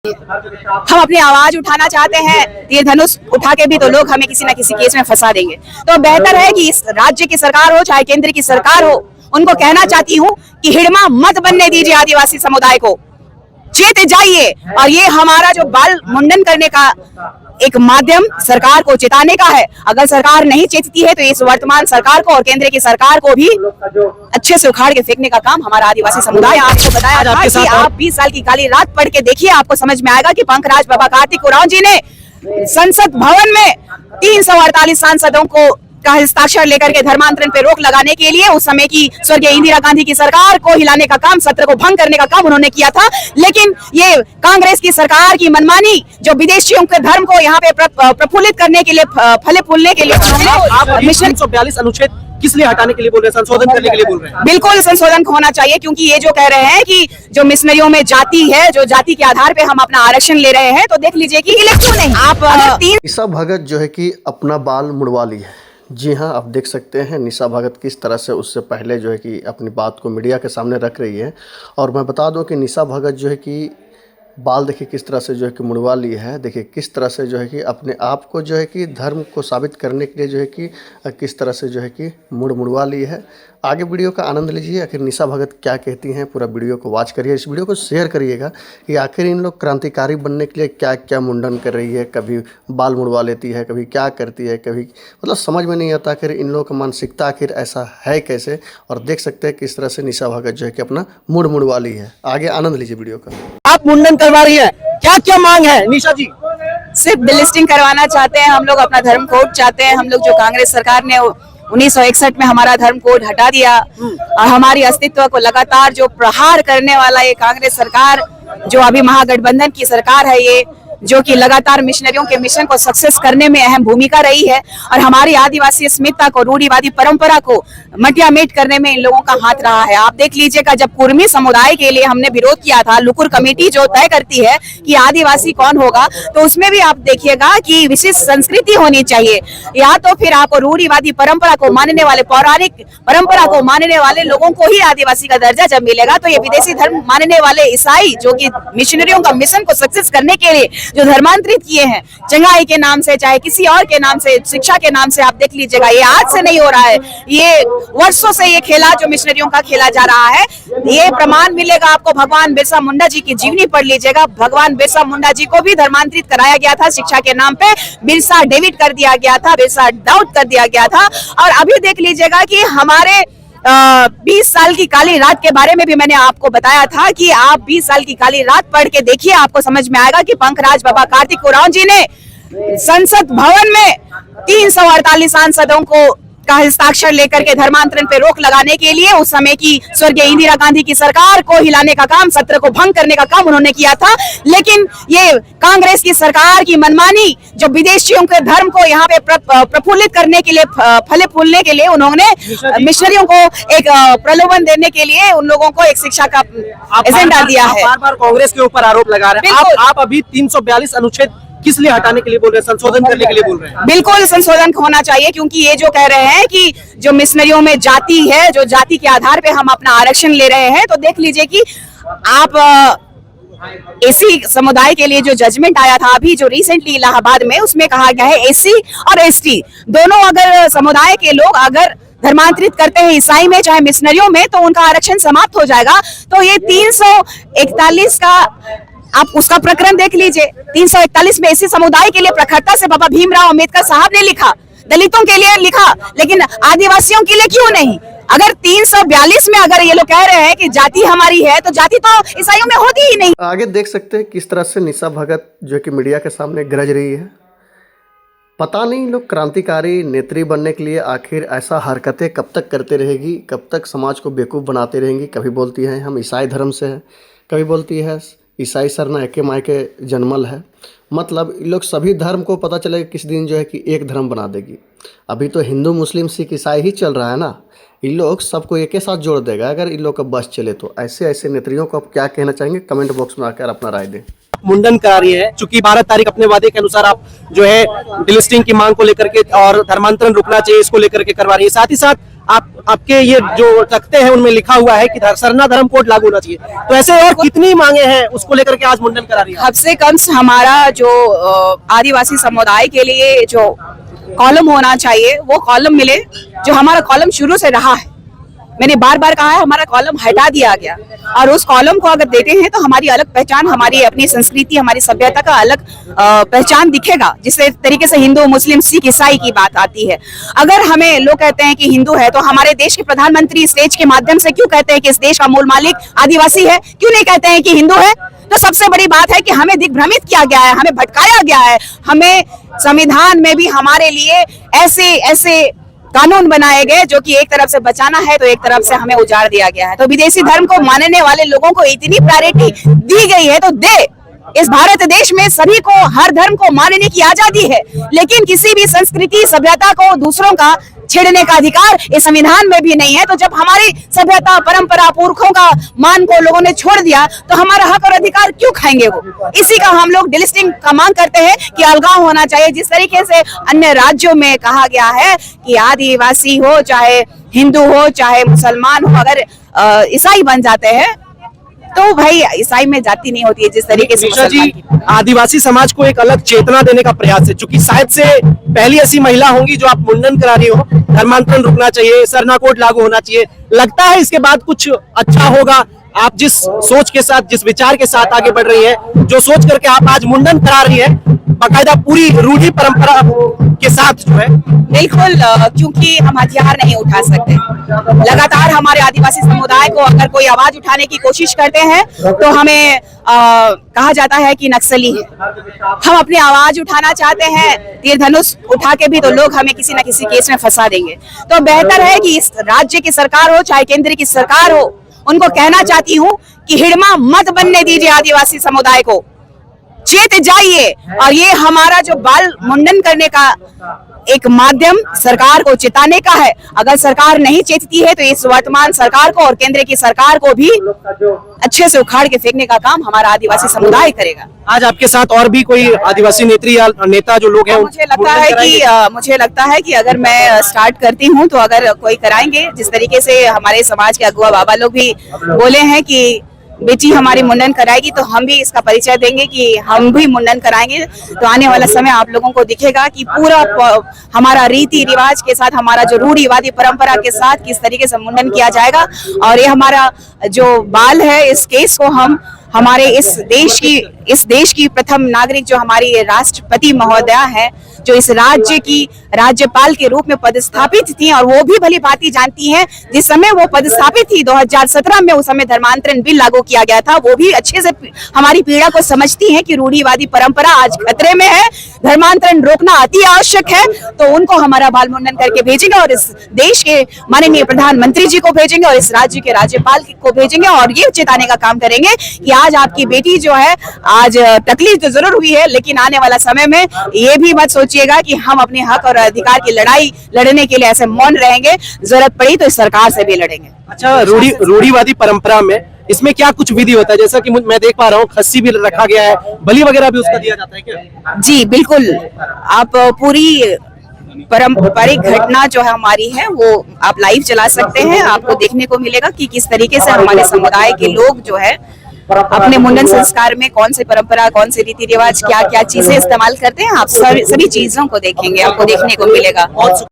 हम अपनी आवाज उठाना चाहते हैं, ये धनुष उठा के भी तो लोग हमें किसी न किसी केस में फंसा देंगे। तो बेहतर है कि इस राज्य की सरकार हो चाहे केंद्र की सरकार हो, उनको कहना चाहती हूँ कि हिड़मा मत बनने दीजिए आदिवासी समुदाय को, चेत जाइए। और ये हमारा जो बाल मुंडन करने का एक माध्यम सरकार को चेताने का है। अगर सरकार नहीं चेतती है तो इस वर्तमान सरकार को और केंद्र की सरकार को भी अच्छे से उखाड़ के फेंकने का काम हमारा आदिवासी समुदाय। आपको बताया था कि आप 20 साल की काली रात पढ़ के देखिए, आपको समझ में आएगा कि पंकराज बाबा कार्तिक उरांव जी ने संसद भवन में 348 सांसदों को का हस्ताक्षर लेकर के धर्मांतरण पे रोक लगाने के लिए उस समय की स्वर्गीय इंदिरा गांधी की सरकार को हिलाने का काम, सत्र को भंग करने का काम उन्होंने किया था। लेकिन ये कांग्रेस की सरकार की मनमानी जो विदेशियों के धर्म को यहाँ पे प्रफुल्लित करने के लिए, फले फूलने के लिए 342 अनुच्छेद किस लिए हटाने के लिए बोल रहे हैं, संशोधन करने के लिए बोल रहे हैं? बिल्कुल संशोधन होना चाहिए, क्योंकि ये जो कह रहे हैं कि जो मिशनरियों में जाति है, जो जाति के आधार पे हम अपना आरक्षण ले रहे हैं, तो देख लीजिए कि इलेक्शन नहीं। आप निशा भगत जो है कि अपना बाल मुड़वा ली है। जी हाँ, आप देख सकते हैं निशा भगत किस तरह से उससे पहले जो है कि अपनी बात को मीडिया के सामने रख रही है। और मैं बता दूं कि निशा भगत जो है कि बाल देखिए किस तरह से जो है कि मुड़वा ली है। देखिए किस तरह से जो है कि अपने आप को जो है कि धर्म को साबित करने के लिए जो है कि किस तरह से जो है कि मुड़वा ली है। आगे वीडियो का आनंद लीजिए, आखिर निशा भगत क्या कहती हैं। पूरा वीडियो को वॉच करिए, इस वीडियो को शेयर करिएगा कि आखिर इन लोग क्रांतिकारी बनने के लिए क्या क्या मुंडन कर रही है। कभी बाल मुड़वा लेती है, कभी क्या करती है, कभी मतलब समझ में नहीं आता आखिर इन लोगों का मानसिकता आखिर ऐसा है कैसे। और देख सकते हैं किस तरह से निशा भगत जो है कि अपना मुड़वा ली है। आगे आनंद लीजिए वीडियो का। आप मुंडन करवा रही है, क्या क्या मांग है निशा जी? सिर्फ डिलिस्टिंग करवाना चाहते हैं हम लोग, अपना धर्म कोड चाहते हैं हम लोग। जो कांग्रेस सरकार ने 1961 में हमारा धर्म कोड हटा दिया और हमारी अस्तित्व को लगातार जो प्रहार करने वाला ये कांग्रेस सरकार, जो अभी महागठबंधन की सरकार है, ये जो कि लगातार मिशनरियों के मिशन को सक्सेस करने में अहम भूमिका रही है और हमारी आदिवासी अस्मिता को, रूढ़िवादी परंपरा को मटिया मेट करने में इन लोगों का हाथ रहा है। आप देख लीजिएगा, जब कुर्मी समुदाय के लिए हमने विरोध किया था, लुकुर कमेटी जो तय करती है कि आदिवासी कौन होगा, तो उसमें भी आप देखिएगा कि विशिष्ट संस्कृति होनी चाहिए, या तो फिर आपको रूढ़िवादी परंपरा को मानने वाले, पौराणिक परंपरा को मानने वाले लोगों को ही आदिवासी का दर्जा जब मिलेगा। तो ये विदेशी धर्म मानने वाले ईसाई जो कि मिशनरियों का मिशन को सक्सेस करने के लिए जो धर्मांतरित किए हैं, चंगाई के नाम से चाहे किसी और के नाम से, शिक्षा के नाम से, आप देख लीजिएगा ये आज से नहीं हो रहा है, ये वर्षों से ये खेला जो मिशनरियों का खेला जा रहा है। ये प्रमाण मिलेगा आपको, भगवान बिरसा मुंडा जी की जीवनी पढ़ लीजिएगा। भगवान बिरसा मुंडा जी को भी धर्मांतरित कराया गया था शिक्षा के नाम पे, बिरसा डेविड कर दिया गया था, बिरसा दाऊद कर दिया गया था। और अभी देख लीजिएगा कि हमारे 20 साल की काली रात के बारे में भी मैंने आपको बताया था कि आप 20 साल की काली रात पढ़ के देखिए, आपको समझ में आएगा कि पंकराज बाबा कार्तिक उरांव जी ने संसद भवन में 348 सांसदों को का हस्ताक्षर लेकर के धर्मांतरण पे रोक लगाने के लिए उस समय की स्वर्गीय इंदिरा गांधी की सरकार को हिलाने का काम, सत्र को भंग करने का काम उन्होंने किया था। लेकिन ये कांग्रेस की सरकार की मनमानी जो विदेशियों के धर्म को यहाँ पे प्रफुल्लित करने के लिए, फले फूलने के लिए, उन्होंने मिशनरियों को एक प्रलोभन देने के लिए उन लोगों को एक शिक्षा का एजेंडा दिया है। बार बार कांग्रेस के ऊपर आरोप लगा रहे हैं। आप अभी 342 अनुच्छेद किस लिए हटाने के लिए बोल रहे हैं, संशोधन करने के लिए बोल रहे हैं? बिल्कुल संशोधन होना चाहिए, क्योंकि ये जो कह रहे हैं कि जो मिशनरियों में जाति है, जो जाति के आधार पे हम अपना आरक्षण ले रहे हैं, तो देख लीजिए कि आप एसी समुदाय के लिए जो जजमेंट आया था अभी जो रिसेंटली इलाहाबाद में, उसमें कहा गया है एसी और एसटी दोनों अगर समुदाय के लोग अगर धर्मांतरित करते हैं ईसाई में चाहे मिशनरियों में, तो उनका आरक्षण समाप्त हो जाएगा। तो ये 341 का आप उसका प्रकरण देख लीजिए। 341 में एसी समुदाय के लिए प्रखरता से बाबा भीमराव अंबेडकर साहब ने लिखा, दलितों के लिए लिखा, लेकिन आदिवासियों के लिए क्यों नहीं? अगर 342 में अगर ये लोग कह रहे हैं कि जाति हमारी है, तो जाति तो ईसाइयों में होती ही नहीं। आगे देख सकते हैं किस तरह से निशा भगत जो कि मीडिया के सामने गरज रही है। पता नहीं लोग क्रांतिकारी नेत्री बनने के लिए आखिर ऐसा हरकतें कब तक करते रहेगी, कब तक समाज को बेवकूफ़ बनाते रहेंगी। कभी बोलती है हम ईसाई धर्म से हैं, कभी बोलती है ईसाई सरना एके माय के जन्मल है। मतलब ये लोग सभी धर्म को पता चलेगा किस दिन जो है कि एक धर्म बना देगी। अभी तो हिंदू मुस्लिम सिख ईसाई ही चल रहा है ना, इन लोग सबको एक साथ जोड़ देगा अगर इन लोग का बस चले तो। ऐसे ऐसे नेत्रियों को आप क्या कहना चाहेंगे, कमेंट बॉक्स में आकर अपना राय दें। मुंडन कार्य है, चूंकि 12 तारीख अपने वादे के अनुसार आप जो है डिलिस्टिंग की मांग को लेकर के और धर्मांतरण रुकना चाहिए इसको लेकर के करवा रही है, साथ ही साथ आपके ये जो तख्ते हैं उनमें लिखा हुआ है कि सरना धर्म कोड लागू होना चाहिए, तो ऐसे और कितनी मांगे हैं उसको लेकर के आज मुंडन करा रही है? कम से कम हमारा जो आदिवासी समुदाय के लिए जो कॉलम होना चाहिए वो कॉलम मिले, जो हमारा कॉलम शुरू से रहा है। मैंने बार बार कहा है, हमारा कॉलम हटा दिया गया और उस कॉलम को अगर देते हैं तो हमारी अलग पहचान, हमारी अपनी संस्कृति, हमारी सभ्यता का अलग पहचान दिखेगा, जिस तरीके से हिंदू, मुस्लिम, सिख, ईसाई की बात आती है। अगर हमें लोग कहते हैं कि हिंदू है, तो हमारे देश के प्रधानमंत्री स्टेज के माध्यम से क्यों कहते हैं कि इस देश का मूल मालिक आदिवासी है? क्यों नहीं कहते हैं कि हिंदू है? तो सबसे बड़ी बात है कि हमें दिग्भ्रमित किया गया है, हमें भटकाया गया है। हमें संविधान में भी हमारे लिए ऐसे कानून बनाए गए जो कि एक तरफ से बचाना है तो एक तरफ से हमें उजाड़ दिया गया है। तो विदेशी धर्म को मानने वाले लोगों को इतनी प्रायोरिटी दी गई है तो दे। इस भारत देश में सभी को हर धर्म को मानने की आजादी है, लेकिन किसी भी संस्कृति, सभ्यता को दूसरों का छेड़ने का अधिकार इस संविधान में भी नहीं है। तो जब हमारी सभ्यता, परंपरा, पुरखों का मान को लोगों ने छोड़ दिया तो हमारा हक और अधिकार क्यों खाएंगे वो? इसी का हम लोग डिलिस्टिंग का मांग करते हैं कि अलगाव होना चाहिए। जिस तरीके से अन्य राज्यों में कहा गया है कि आदिवासी हो, चाहे हिंदू हो, चाहे मुसलमान हो, अगर ईसाई बन जाते हैं तो भाई ईसाई में जाति नहीं होती है। जिस तरीके से जी आदिवासी समाज को एक अलग चेतना देने का प्रयास है, चूंकि शायद से पहली ऐसी महिला होंगी जो आप मुंडन करा रही हो। धर्मांतरण रुकना चाहिए, सरना कोड लागू होना चाहिए, लगता है इसके बाद कुछ अच्छा होगा? आप जिस सोच के साथ, जिस विचार के साथ आगे बढ़ रही है, जो सोच करके आप आज मुंडन करा रही है, बाकायदा पूरी रूढ़ी परंपरा के साथ जो है, बिल्कुल, क्योंकि हम हथियार नहीं उठा सकते। लगातार हमारे आदिवासी समुदाय को अगर कोई आवाज उठाने की कोशिश करते हैं तो हमें कहा जाता है कि नक्सली है। हम अपनी आवाज उठाना चाहते हैं, तीर धनुष उठा के भी तो लोग हमें किसी न किसी केस में फंसा देंगे। तो बेहतर है कि इस राज्य की सरकार हो चाहे केंद्र की सरकार हो, उनको कहना चाहती हूँ कि हिड़मा मत बनने दीजिए आदिवासी समुदाय को, चेत जाइए। और ये हमारा जो बाल मुंडन करने का एक माध्यम सरकार को चेताने का है। अगर सरकार नहीं चेतती है तो इस वर्तमान सरकार को और केंद्र की सरकार को भी अच्छे से उखाड़ के फेंकने का काम हमारा आदिवासी समुदाय करेगा। आज आपके साथ और भी कोई आदिवासी नेत्री या नेता जो लोग हैं? मुझे लगता है कि अगर मैं स्टार्ट करती हूँ तो अगर कोई कराएंगे, जिस तरीके से हमारे समाज के अगुआ बाबा लोग भी बोले हैं कि बेटी हमारी मुंडन कराएगी, तो हम भी इसका परिचय देंगे कि हम भी मुंडन कराएंगे। तो आने वाला समय आप लोगों को दिखेगा कि पूरा हमारा रीति रिवाज के साथ, हमारा जो रूढ़िवादी परंपरा के साथ किस तरीके से मुंडन किया जाएगा। और ये हमारा जो बाल है, इस केस को हम हमारे इस देश की प्रथम नागरिक जो हमारी राष्ट्रपति महोदया है, जो इस राज्य की राज्यपाल के रूप में पदस्थापित थी, और वो भी भली भांति जानती हैं जिस समय वो पदस्थापित थी 2017 में, उस समय धर्मांतरण बिल लागू किया गया था। वो भी अच्छे से हमारी पीड़ा को समझती हैं कि रूढ़िवादी परंपरा आज खतरे में है, धर्मांतरण रोकना अति आवश्यक है। तो उनको हमारा बाल मुंडन करके भेजेंगे और इस देश के माननीय प्रधानमंत्री जी को भेजेंगे और इस राज्य के राज्यपाल को भेजेंगे और ये चेताने का काम करेंगे कि आज आपकी बेटी जो है, आज तकलीफ तो जरूर हुई है, लेकिन आने वाला समय में ये भी मत सोचिएगा कि हम अपने हक और अधिकार की लड़ाई लड़ने के लिए ऐसे मौन रहेंगे। जरूरत पड़ी तो इस सरकार से भी लड़ेंगे। अच्छा, रूढ़िवादी परंपरा में इसमें क्या कुछ विधि होता है? जैसा कि मैं देख पा रहा हूँ खस्सी भी रखा गया है, बलि वगैरह भी उसका दिया जाता है क्या? जी बिल्कुल, आप पूरी पारंपरिक घटना जो है हमारी है वो आप लाइव चला सकते हैं। आपको देखने को मिलेगा कि किस तरीके से हमारे समुदाय के लोग जो है अपने मुंडन संस्कार में कौन से परंपरा, कौन से रीति रिवाज, क्या क्या चीजें इस्तेमाल करते हैं। आप सभी चीजों को देखेंगे, आपको देखने को मिलेगा।